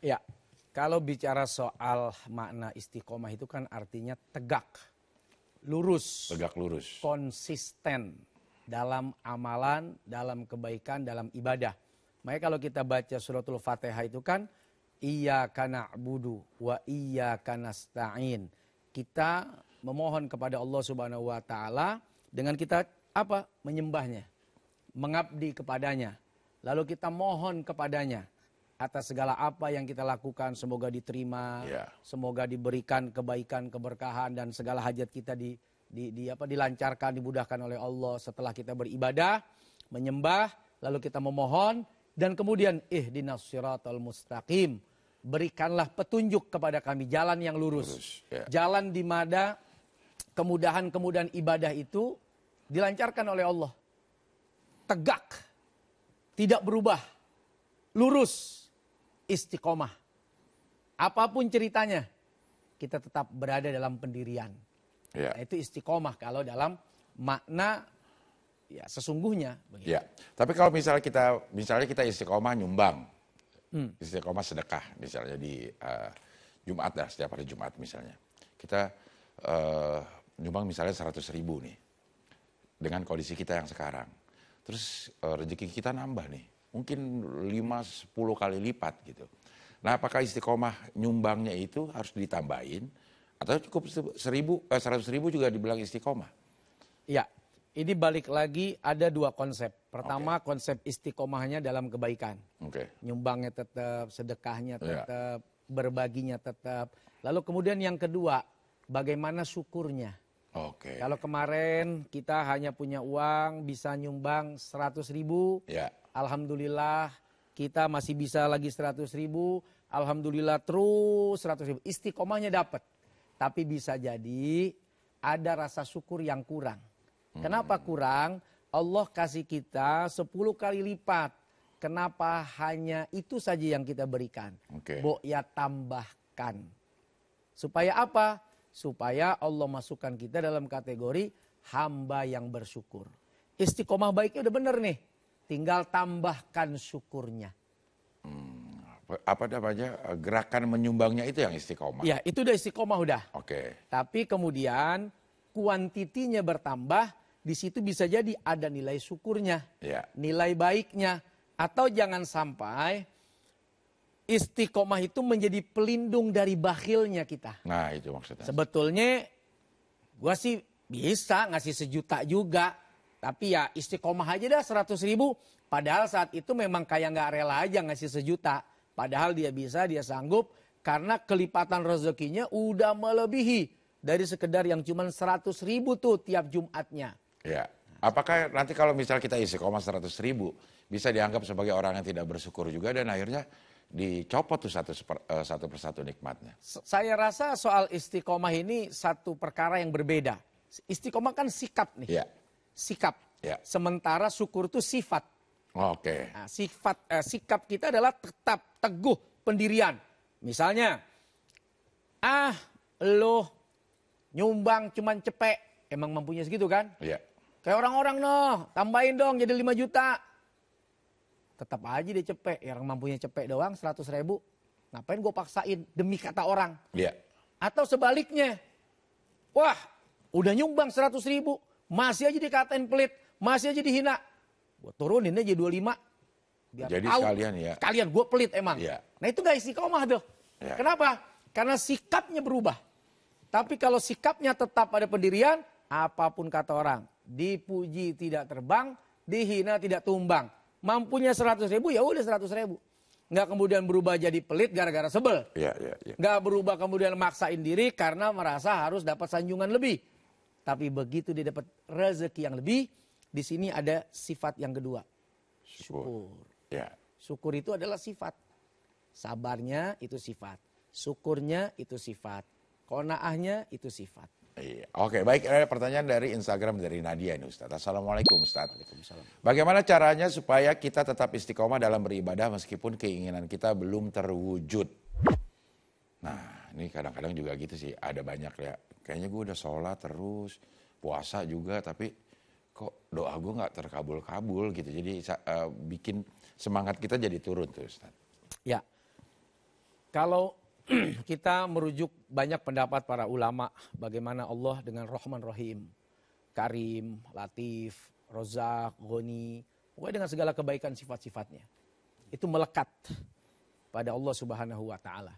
Ya, kalau bicara soal makna istiqomah itu kan artinya tegak, lurus, Tegak lurus. konsisten dalam amalan, dalam kebaikan, dalam ibadah. Makanya kalau kita baca suratul Fatihah itu kan iyyaka na'budu wa iyyaka nasta'in. Kita memohon kepada Allah Subhanahu wa taala dengan kita apa? Menyembahnya, mengabdi kepadanya. Lalu kita mohon kepadanya atas segala apa yang kita lakukan, semoga diterima, semoga diberikan kebaikan, keberkahan dan segala hajat kita dilancarkan, dimudahkan oleh Allah setelah kita beribadah, menyembah, lalu kita memohon dan kemudian ihdinas siratal mustaqim. Berikanlah petunjuk kepada kami jalan yang lurus. Jalan di mana kemudahan-kemudahan ibadah itu dilancarkan oleh Allah. Tegak, tidak berubah, lurus, istiqomah. Apapun ceritanya, kita tetap berada dalam pendirian. Nah, itu istiqomah kalau dalam makna ya sesungguhnya. Begitu. Ya, tapi kalau misalnya kita istiqomah nyumbang, istiqomah sedekah misalnya di Jumat dah, setiap hari Jumat misalnya. Kita nyumbang misalnya 100.000 nih, dengan kondisi kita yang sekarang. Terus rezeki kita nambah nih, mungkin 5-10 kali lipat gitu. Nah, apakah istiqomah nyumbangnya itu harus ditambahin atau cukup 100.000 juga dibilang istiqomah? Ya, ini balik lagi ada dua konsep. Pertama konsep istiqomahnya dalam kebaikan. Nyumbangnya tetap, sedekahnya tetap, berbaginya tetap. Lalu kemudian yang kedua, bagaimana syukurnya. Kalau kemarin kita hanya punya uang bisa nyumbang 100.000, alhamdulillah kita masih bisa lagi 100.000, alhamdulillah terus 100.000. Istiqomahnya dapat, tapi bisa jadi ada rasa syukur yang kurang. Kenapa kurang? Allah kasih kita 10 kali lipat. Kenapa hanya itu saja yang kita berikan? Bo ya tambahkan. Supaya apa? Supaya Allah masukkan kita dalam kategori hamba yang bersyukur. Istiqomah baiknya udah bener nih. Tinggal tambahkan syukurnya. Apa namanya, gerakan menyumbangnya itu yang istiqomah? Ya, itu udah istiqomah udah. Tapi kemudian kuantitinya bertambah, di situ bisa jadi ada nilai syukurnya, nilai baiknya. Atau jangan sampai istiqomah itu menjadi pelindung dari bakhilnya kita. Nah, itu maksudnya. Sebetulnya gua sih bisa ngasih 1 juta juga. Tapi ya istiqomah aja dah 100.000. Padahal saat itu memang kayak nggak rela aja ngasih 1 juta. Padahal dia bisa, dia sanggup. Karena kelipatan rezekinya udah melebihi dari sekedar yang cuma 100.000 tuh tiap Jumatnya. Ya. Apakah nanti kalau misal kita istiqomah 100.000 bisa dianggap sebagai orang yang tidak bersyukur juga dan akhirnya dicopot tuh satu persatu nikmatnya? Saya rasa soal istiqomah ini satu perkara yang berbeda. Istiqomah kan sikap nih. Sikap. Sementara syukur itu sifat. Nah, sikap kita adalah tetap teguh pendirian. Misalnya, lo nyumbang cuman cepek, emang mampunya segitu kan? Kayak orang-orang tambahin dong jadi 5 juta. Tetap aja dia cepek, yang mampunya cepek doang 100.000. Ngapain gue paksain demi kata orang? Atau sebaliknya, wah udah nyumbang 100.000, masih aja dikatain pelit, masih aja dihina. Gue turunin aja 25. Biar jadi tahu, sekalian gue pelit emang. Nah itu gak istiqomah tuh. Kenapa? Karena sikapnya berubah. Tapi kalau sikapnya tetap pada pendirian, apapun kata orang, dipuji tidak terbang, dihina tidak tumbang. Mampunya 100.000 ya udah 100.000. Nggak kemudian berubah jadi pelit gara-gara sebel. Nggak berubah kemudian maksain diri karena merasa harus dapat sanjungan lebih. Tapi begitu dia dapat rezeki yang lebih, di sini ada sifat yang kedua. Syukur. Syukur itu adalah sifat. Sabarnya itu sifat. Syukurnya itu sifat. Qanaahnya itu sifat. Oke, baik. Ada pertanyaan dari Instagram dari Nadia ini, Ustaz. Assalamualaikum, Ustaz. Bagaimana caranya supaya kita tetap istiqomah dalam beribadah meskipun keinginan kita belum terwujud? Nah, ini kadang-kadang juga gitu sih. Ada banyak ya. Kayaknya gue udah sholat terus, puasa juga, tapi kok doa gue nggak terkabul-kabul gitu. Jadi bikin semangat kita jadi turun tuh, Ustaz. Ya. Kalau kita merujuk banyak pendapat para ulama bagaimana Allah dengan Rahman Rahim, Karim, Latif, Rozak, Ghani, pokoknya dengan segala kebaikan sifat-sifatnya. Itu melekat pada Allah Subhanahu wa taala.